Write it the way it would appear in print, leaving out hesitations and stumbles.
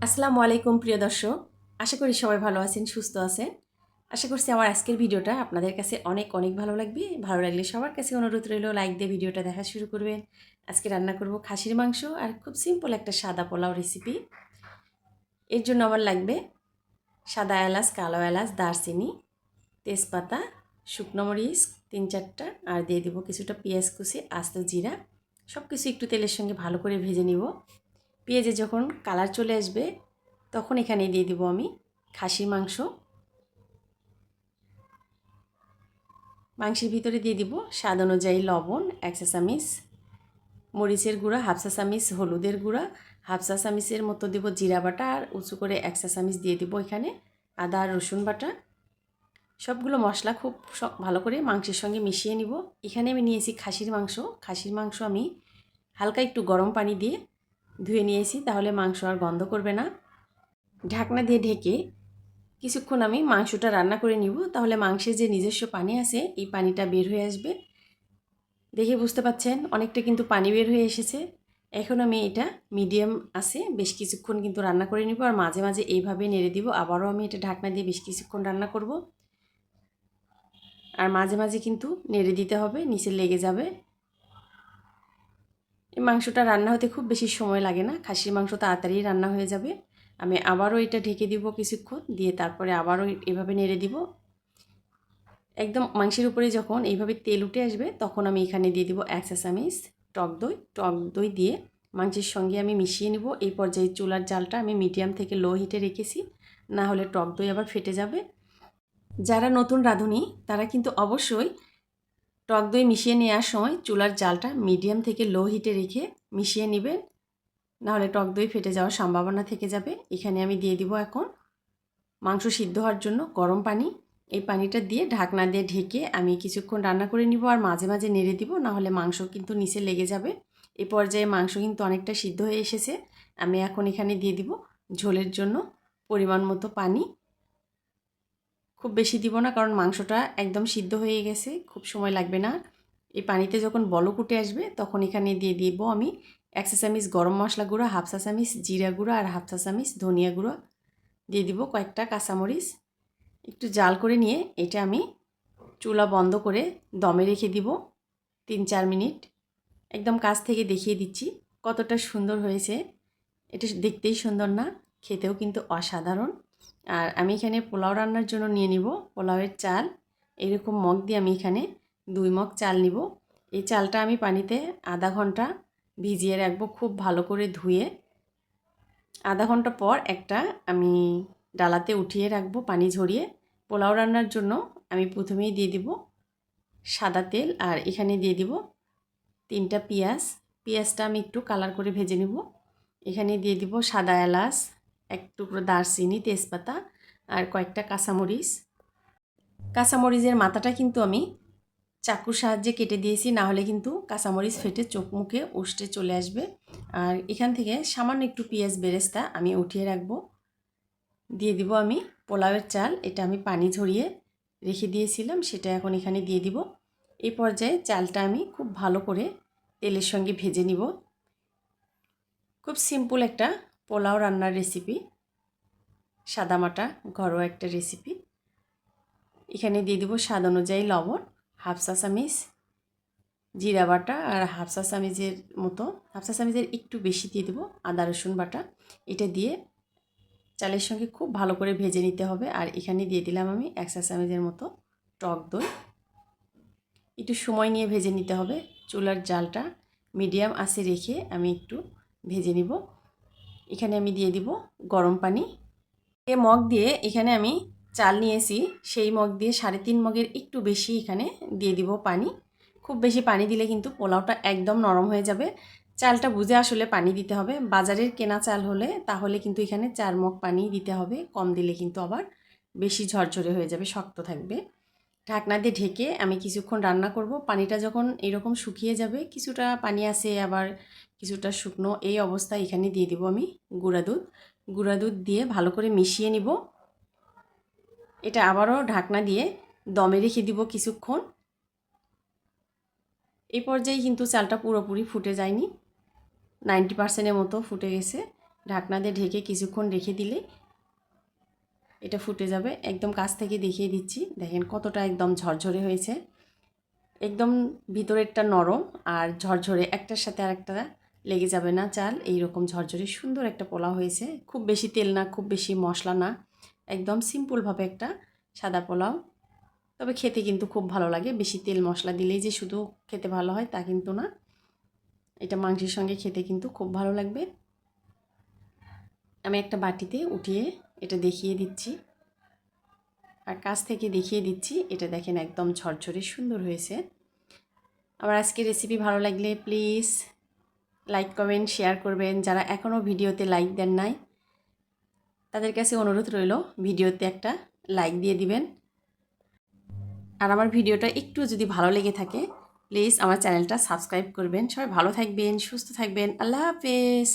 আসসালামু আলাইকুম প্রিয় দর্শক, আশা করি সবাই ভালো আছেন, সুস্থ আছেন। আশা করছি আমার আজকের ভিডিওটা আপনাদের কাছে অনেক অনেক ভালো লাগবে। ভালো লাগলে সবার কাছে অনুরোধ রইল লাইক দিয়ে ভিডিওটা দেখা শুরু করবেন। আজকে রান্না করব খাসির মাংস আর খুব সিম্পল একটা সাদা পোলাও রেসিপি। এর জন্য আমার লাগবে সাদা এলাচ, কালো এলাচ, দারচিনি, তেজপাতা, শুকনো মরিচ 3-4টা আর দিয়ে দিব কিছুটা পেঁয়াজ কুচি, আস্ত জিরা। সব কিছু একটু তেলের সঙ্গে ভালো করে ভেজে নিব। পেঁয়াজে যখন কালার চলে আসবে তখন এখানে দিয়ে দিব আমি খাসির মাংস। মাংসের ভিতরে দিয়ে দিব স্বাদ অনুযায়ী লবণ 1 চা চামচ, মরিচের গুঁড়া 1/2 চা চামচ, হলুদের গুঁড়া 1/2 চা চামচের মতো দিব, জিরা বাটা আর উঁচু করে 1 চা চামচ দিয়ে দিব এখানে আদা আর রসুন বাটা। সবগুলো মশলা খুব ভালো করে মাংসের সঙ্গে মিশিয়ে নিব। এখানে আমি নিয়েছি খাসির মাংস। খাসির মাংস আমি হালকা একটু গরম পানি দিয়ে ধুয়ে নিয়েছি, তাহলে মাংস আর গন্ধ করবে না। ঢাকনা দিয়ে ঢেকে কিছুক্ষণ আমি মাংসটা রান্না করে নিব, তাহলে মাংসের যে নিজস্ব পানি আছে এই পানিটা বের হয়ে আসবে। দেখে বুঝতে পাচ্ছেন অনেকটা কিন্তু পানি বের হয়ে এসেছে। এখন আমি এটা মিডিয়াম আছে বেশ কিছুক্ষণ কিন্তু রান্না করে নিব, আর মাঝে মাঝে এইভাবে নেড়ে দিব। আবারও আমি এটা ঢাকনা দিয়ে বেশ কিছুক্ষণ রান্না করব, আর মাঝে মাঝে কিন্তু নেড়ে দিতে হবে, নিচে লেগে যাবে। এই মাংসটা রান্না হতে খুব বেশি সময় লাগে না, খাসির মাংস তাড়াতাড়ি রান্না হয়ে যাবে। আমি আবারও এটা ঢেকে দিব কিছুক্ষণ, দিয়ে তারপরে আবারও এভাবে নেড়ে দিব। একদম মাংসের উপরে যখন এইভাবে তেল উঠে আসবে তখন আমি এখানে দিয়ে দিব 1 চা চামচ টক দই। টক দই দিয়ে মাংসের সঙ্গে আমি মিশিয়ে নিব। এই পর্যায়ে চুলার জালটা আমি মিডিয়াম থেকে লো হিটে রেখেছি, না হলে টক দই আবার ফেটে যাবে। যারা নতুন রাঁধুনি তারা কিন্তু অবশ্যই টক দই মিশিয়ে নেওয়ার সময় চুলার জালটা মিডিয়াম থেকে লো হিটে রেখে মিশিয়ে নেবেন, নাহলে টক দই ফেটে যাওয়ার সম্ভাবনা থেকে যাবে। এখানে আমি দিয়ে দিব এখন মাংস সিদ্ধ হওয়ার জন্য গরম পানি। এই পানিটা দিয়ে ঢাকনা দিয়ে ঢেকে আমি কিছুক্ষণ রান্না করে নিব, আর মাঝে মাঝে নেড়ে দিব, নাহলে মাংস কিন্তু নিচে লেগে যাবে। এই পর্যায়ে মাংস কিন্তু অনেকটা সিদ্ধ হয়ে এসেছে। আমি এখন এখানে দিয়ে দিব ঝোলের জন্য পরিমাণ মতো পানি। খুব বেশি দিব না, কারণ মাংসটা একদম সিদ্ধ হয়ে গেছে, খুব সময় লাগবে না। এই পানিতে যখন বলক উঠে আসবে তখন এখানে দিয়ে দিব আমি 1 চা চামচ গরম মশলা গুঁড়া, 1/2 চা চামচ জিরা গুঁড়া আর 1/2 চা চামচ ধনিয়া গুঁড়ো। দিয়ে দিব কয়েকটা কাঁচামরিচ। একটু জাল করে নিয়ে এটা আমি চুলা বন্ধ করে দমে রেখে দিব 3-4 মিনিট। একদম কাছ থেকে দেখিয়ে দিচ্ছি কতটা সুন্দর হয়েছে। এটা দেখতেই সুন্দর না, খেতেও কিন্তু অসাধারণ। আর আমি এখানে পোলাও রান্নার জন্য নিয়ে নিব পোলাওয়ের চাল। এরকম মগ দিয়ে আমি এখানে 2 মগ চাল নিব। এই চালটা আমি পানিতে আধা ঘন্টা ভিজিয়ে রাখবো, খুব ভালো করে ধুয়ে। আধা ঘন্টা পর একটা আমি ডালাতে উঠিয়ে রাখবো পানি ঝরিয়ে। পোলাও রান্নার জন্য আমি প্রথমেই দিয়ে দিব সাদা তেল, আর এখানে দিয়ে দিব 3টা পেঁয়াজ। পেঁয়াজটা আমি একটু কালার করে ভেজে নেব। এখানে দিয়ে দিব সাদা এলাচ, 1 টুকরো দারচিনি, তেজপাতা আর কয়েকটা কাঁচামরিচ। কাঁচামরিচের মাথাটা কিন্তু আমি চাকুর সাহায্যে কেটে দিয়েছি, না হলে কিন্তু কাঁচামরিচ ফেটে চোখ মুখে উষ্ঠে চলে আসবে। আর এখান থেকে সামান্য একটু পেঁয়াজ বেরেস্তা আমি উঠিয়ে রাখবো। দিয়ে দিব আমি পোলাওয়ের চাল, এটা আমি পানি ঝরিয়ে রেখে দিয়েছিলাম, সেটা এখন এখানে দিয়ে দিব। এই পর্যায়ে চালটা আমি খুব ভালো করে তেলের সঙ্গে ভেজে নিব। খুব সিম্পল একটা পোলাও রান্নার রেসিপি, সাদামাটা ঘরোয়া একটা রেসিপি। এখানে দিয়ে দিব স্বাদ অনুযায়ী লবণ, 1/2 চা চামচ জিরা বাটা আর 1/2 চা চামচের মতো, 1/2 চা চামচের একটু বেশি দিয়ে দেবো আদা রসুন বাটা। এটা দিয়ে চালের সঙ্গে খুব ভালো করে ভেজে নিতে হবে। আর এখানে দিয়ে দিলাম আমি 1 চা চামচের মতো টক দই। একটু সময় নিয়ে ভেজে নিতে হবে। চুলার জালটা মিডিয়াম আঁচে রেখে আমি একটু ভেজে নিব। এখানে আমি দিয়ে দিব গরম পানি। এ মগ দিয়ে এখানে আমি চাল নিয়েছি, সেই মগ দিয়ে 3.5 মগের একটু বেশি এখানে দিয়ে দিব পানি। খুব বেশি পানি দিলে কিন্তু পোলাওটা একদম নরম হয়ে যাবে। চালটা বুঝে আসলে পানি দিতে হবে। বাজারের কেনা চাল হলে তাহলে কিন্তু এখানে 4 মগ পানি দিতে হবে, কম দিলে কিন্তু আবার বেশি ঝরঝরে হয়ে যাবে, শক্ত থাকবে। ঢাকনা দিয়ে ঢেকে আমি কিছুক্ষণ রান্না করব। পানিটা যখন এরকম শুকিয়ে যাবে, কিছুটা পানি আছে আবার কিছুটা শুকনো, এই অবস্থায় এখানে দিয়ে দিব আমি গুঁড়া দুধ। গুঁড়া দুধ দিয়ে ভালো করে মিশিয়ে নিব। এটা আবারও ঢাকনা দিয়ে দমে রেখে দিব কিছুক্ষণ। এই পর্যায়ে কিন্তু চালটা পুরোপুরি ফুটে যায়নি, 90%-এর মতো ফুটে গেছে। ঢাকনা দিয়ে ঢেকে কিছুক্ষণ রেখে দিলে এটা ফুটে যাবে। একদম কাছ থেকে দেখিয়ে দিচ্ছি, দেখেন কতটা একদম ঝরঝরে হয়েছে। একদম ভিতরেরটা নরম আর ঝরঝরে, একটার সাথে আরেকটা লেগে যাবে না চাল। এইরকম ঝরঝরে সুন্দর একটা পোলাও হয়েছে। খুব বেশি তেল না, খুব বেশি মশলা না, একদম সিম্পলভাবে একটা সাদা পোলাও। তবে খেতে কিন্তু খুব ভালো লাগে। বেশি তেল মশলা দিলেই যে শুধু খেতে ভালো হয় তা কিন্তু না, এটা মাংসের সঙ্গে খেতে কিন্তু খুব ভালো লাগবে। আমি একটা বাটিতে উঠিয়ে এটা দেখিয়ে দিচ্ছি আর কাছ থেকে দেখিয়ে দিচ্ছি। এটা দেখেন একদম ঝরঝরে সুন্দর হয়েছে। আমার আজকের রেসিপি ভালো লাগলে প্লিজ লাইক কমেন্ট শেয়ার করবেন। যারা এখনও ভিডিওতে লাইক দেন নাই তাদের কাছে অনুরোধ রইল ভিডিওতে একটা লাইক দিয়ে দিবেন। আর আমার ভিডিওটা একটু যদি ভালো লেগে থাকে প্লিজ আমার চ্যানেলটা সাবস্ক্রাইব করবেন। সবাই ভালো থাকবেন, সুস্থ থাকবেন। আল্লাহ হাফেজ।